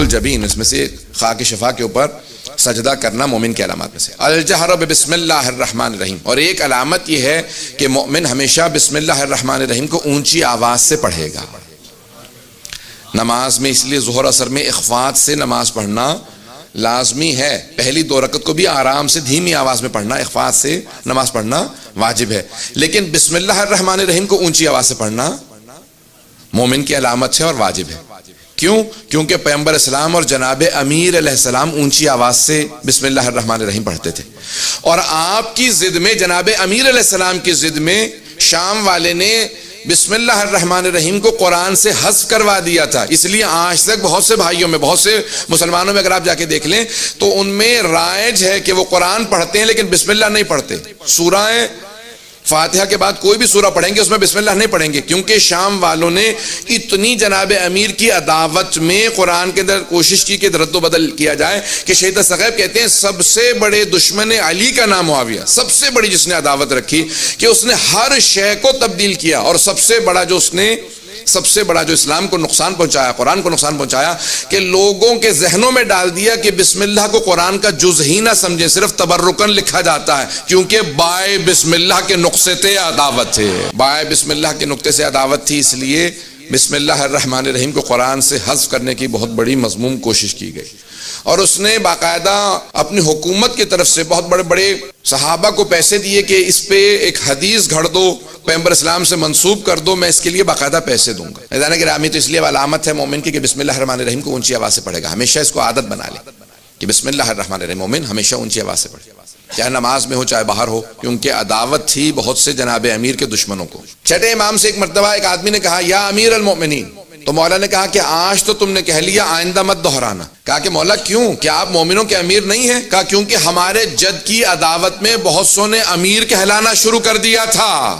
الجبین، اس میں سے خاک شفا کے اوپر سجدہ کرنا مومن کی علامات میں سے۔ الجہر بسم اللہ الرحمن الرحیم، اور ایک علامت یہ ہے کہ مومن ہمیشہ بسم اللہ الرحمن الرحیم کو اونچی آواز سے پڑھے گا نماز میں، اس لیے ظہر اثر میں اخفات سے نماز پڑھنا لازمی ہے۔ پہلی 2 رکعت کو بھی آرام سے دھیمی آواز میں پڑھنا، اخفات سے نماز پڑھنا واجب ہے، لیکن بسم اللہ الرحمن الرحیم کو اونچی آواز سے پڑھنا مومن کی علامت ہے اور واجب ہے۔ کیوں؟ کیونکہ پیغمبر اسلام اور جناب امیر علیہ السلام اونچی آواز سے بسم اللہ الرحمن الرحیم پڑھتے تھے، اور آپ کی ضد میں، جناب امیر علیہ السلام کی ضد میں شام والے نے بسم اللہ الرحمن الرحیم کو قرآن سے حذف کروا دیا تھا۔ اس لیے آج تک بہت سے بھائیوں میں، بہت سے مسلمانوں میں اگر آپ جا کے دیکھ لیں تو ان میں رائج ہے کہ وہ قرآن پڑھتے ہیں لیکن بسم اللہ نہیں پڑھتے۔ سورہ فاتحہ کے بعد کوئی بھی سورہ پڑھیں گے اس میں بسم اللہ نہیں پڑھیں گے، کیونکہ شام والوں نے اتنی جناب امیر کی عداوت میں قرآن کے اندر کوشش کی کہ رد و بدل کیا جائے کہ شہید ثقیف کہتے ہیں سب سے بڑے دشمن علی کا نام معاویہ، سب سے بڑی جس نے عداوت رکھی کہ اس نے ہر شے کو تبدیل کیا، اور سب سے بڑا جو اسلام کو نقصان پہنچایا، قرآن کو نقصان پہنچایا کہ لوگوں کے ذہنوں میں ڈال دیا کہ بسم اللہ کو قرآن کا جز ہی نہ سمجھیں، صرف تبرکن لکھا جاتا ہے، کیونکہ بائے بسم اللہ کے نقطے سے عداوت تھے، بائے بسم اللہ کے نقطے سے عداوت تھی، اس لیے بسم اللہ الرحمن الرحیم کو قرآن سے حذف کرنے کی بہت بڑی مذموم کوشش کی گئی، اور اس نے باقاعدہ اپنی حکومت کی طرف سے بہت بڑے بڑے صحابہ کو پیسے دیے کہ اس پہ ایک حدیث گھڑ دو، پیغمبر اسلام سے منسوب کر دو، میں اس کے لیے باقاعدہ پیسے دوں گا۔ عزیزان گرامی، تو اس لیے علامت ہے مومن کی کہ بسم اللہ الرحمن الرحیم کو اونچی آواز سے پڑھے گا، ہمیشہ اس کو عادت بنا لے کہ بسم اللہ الرحمن الرحیم مومن ہمیشہ اونچی آواز سے پڑھے، چاہے نماز میں ہو چاہے باہر ہو، کیونکہ عداوت تھی بہت سے جناب امیر کے دشمنوں کو۔ چھٹے امام سے ایک مرتبہ ایک آدمی نے کہا یا امیر المؤمنین، تو مولا نے کہا کہ آج تو تم نے کہہ لیا، آئندہ مت دہرانا۔ کہا کہ مولا کیوں؟ کیا آپ مومنوں کے امیر نہیں ہیں؟ کہا کیونکہ ہمارے جد کی عداوت میں بہت سو نے امیر کہلانا شروع کر دیا تھا،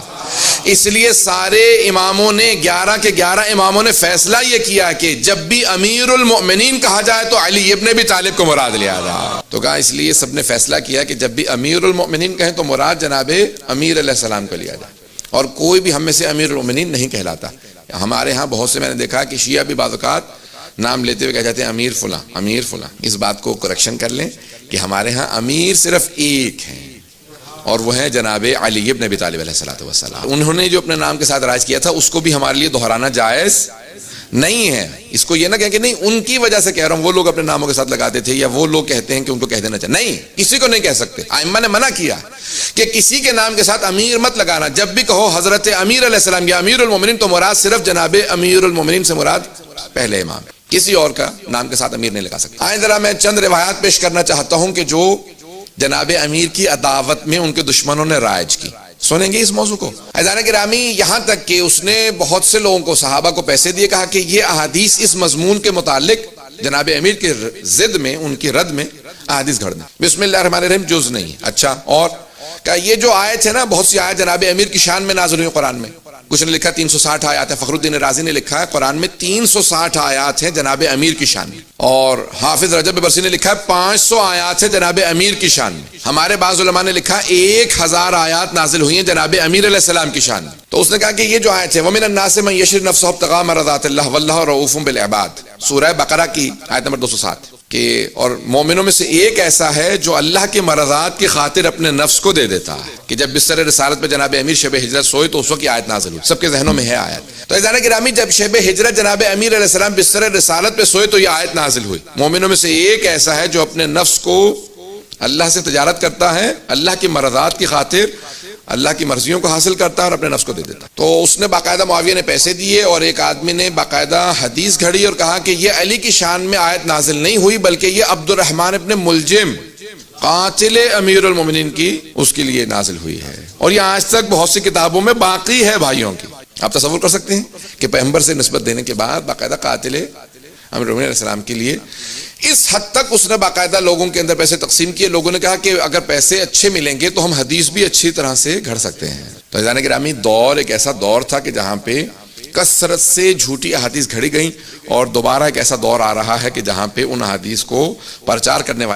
اس لیے سارے اماموں نے 11 کے 11 اماموں نے فیصلہ یہ کیا کہ جب بھی امیر المؤمنین کہا جائے تو علی ابن ابی طالب کو مراد لیا جائے۔ تو کہا اس لیے سب نے فیصلہ کیا کہ جب بھی امیر المؤمنین کہیں تو مراد جناب امیر علیہ السلام کو لیا جائے، اور کوئی بھی ہم میں سے امیر المؤمنین نہیں کہلاتا۔ ہمارے ہاں بہت سے میں نے دیکھا کہ شیعہ بھی بعض اوقات نام لیتے ہوئے کہہ جاتے ہیں امیر فلاں امیر فلاں۔ اس بات کو کریکشن کر لیں کہ ہمارے ہاں امیر صرف ایک ہیں، اور وہ ہیں جناب علی ابن ابی طالب علیہ السلام۔ انہوں نے جو اپنے نام کے ساتھ رائج کیا تھا اس کو بھی ہمارے لیے دہرانا جائز نہیں ہے۔ اس کو یہ نہ کہیں کہ نہیں ان کی وجہ سے کہہ رہا ہوں، وہ لوگ اپنے ناموں کے ساتھ لگاتے تھے یا وہ لوگ کہتے ہیں کہ ان کو کہہ دینا چاہیے، نہیں، کسی کو نہیں کہہ سکتے۔ ائمہ نے منع کیا کہ کسی کے نام کے ساتھ امیر مت لگانا، جب بھی کہو حضرت امیر علیہ السلام یا امیر المومنین تو مراد صرف جناب امیر المومنین سے مراد پہلے امام، کسی اور کا نام کے ساتھ امیر نہیں لگا سکتے۔ آئیں ذرا میں چند روایات پیش کرنا چاہتا ہوں کہ جو جناب امیر کی عداوت میں ان کے دشمنوں نے رائج کی، سنیں گے اس موضوع کو۔ عزیزان گرامی، یہاں تک کہ اس نے بہت سے لوگوں کو، صحابہ کو پیسے دیے، کہا کہ یہ احادیث اس مضمون کے متعلق جناب امیر کے ضد میں، ان کی رد میں احادیث گھڑ دیں، بسم اللہ الرحمن الرحیم جز نہیں۔ اچھا، اور کہ یہ جو آیت ہے نا، بہت سی آیت جناب امیر کی شان میں نازل ہوئی قرآن میں، کچھ نے لکھا 360 آیات ہیں، فخر الدین رازی نے لکھا ہے قرآن میں 360 آیات ہیں جناب امیر کی شان میں، اور حافظ رجب برسی نے لکھا ہے 500 آیات ہیں جناب امیر کی شان میں۔ ہمارے بعض علماء نے لکھا 1000 آیات نازل ہوئی ہیں جناب امیر علیہ السلام کی شان میں۔ تو اس نے کہا کہ یہ جو آیت ہے وَمِنَ النَّاسِ مَن يَشْرِي نَفْسَهُ ابْتِغَاءَ مَرْضَاتِ اللَّهِ وَاللَّهُ رَءُوفٌ بِالْعِبَادِ، سورہ بقرہ کی آیت نمبر 207، کہ اور مومنوں میں سے ایک ایسا ہے جو اللہ کے مرضات کی خاطر اپنے نفس کو دے دیتا ہے، کہ جب بستر رسالت پہ جناب امیر شب ہجرت سوئے تو اس وقت یہ آیت نازل ہوئی، سب کے ذہنوں میں ہے آیت۔ تو عزیزان گرامی، جب شب ہجرت جناب امیر علیہ السلام بستر رسالت پہ سوئے تو یہ آیت نازل ہوئی، مومنوں میں سے ایک ایسا ہے جو اپنے نفس کو اللہ سے تجارت کرتا ہے، اللہ کی مرضات کی خاطر اللہ کی مرضیوں کو حاصل کرتا ہے اور اپنے نفس کو دے دیتا۔ تو اس نے باقاعدہ معاویہ نے پیسے دیے، اور ایک آدمی نے باقاعدہ حدیث گھڑی اور کہا کہ یہ علی کی شان میں آیت نازل نہیں ہوئی، بلکہ یہ عبد الرحمن ابن ملجم قاتل امیر المومنین کی اس کے لیے نازل ہوئی ہے، اور یہ آج تک بہت سی کتابوں میں باقی ہے بھائیوں کی۔ آپ تصور کر سکتے ہیں کہ پیغمبر سے نسبت دینے کے بعد باقاعدہ قاتل امیر المومنین علیہ السلام کے لیے اس حد تک اس نے باقاعدہ لوگوں کے اندر پیسے تقسیم کیے۔ لوگوں نے کہا کہ اگر پیسے اچھے ملیں گے تو ہم حدیث بھی اچھی طرح سے گھڑ سکتے ہیں۔ تو عزیزان گرامی، دور ایک ایسا دور تھا کہ جہاں پہ کثرت سے جھوٹی احادیث گھڑی گئیں، اور دوبارہ ایک ایسا دور آ رہا ہے کہ جہاں پہ ان احادیث کو پرچار کرنے والے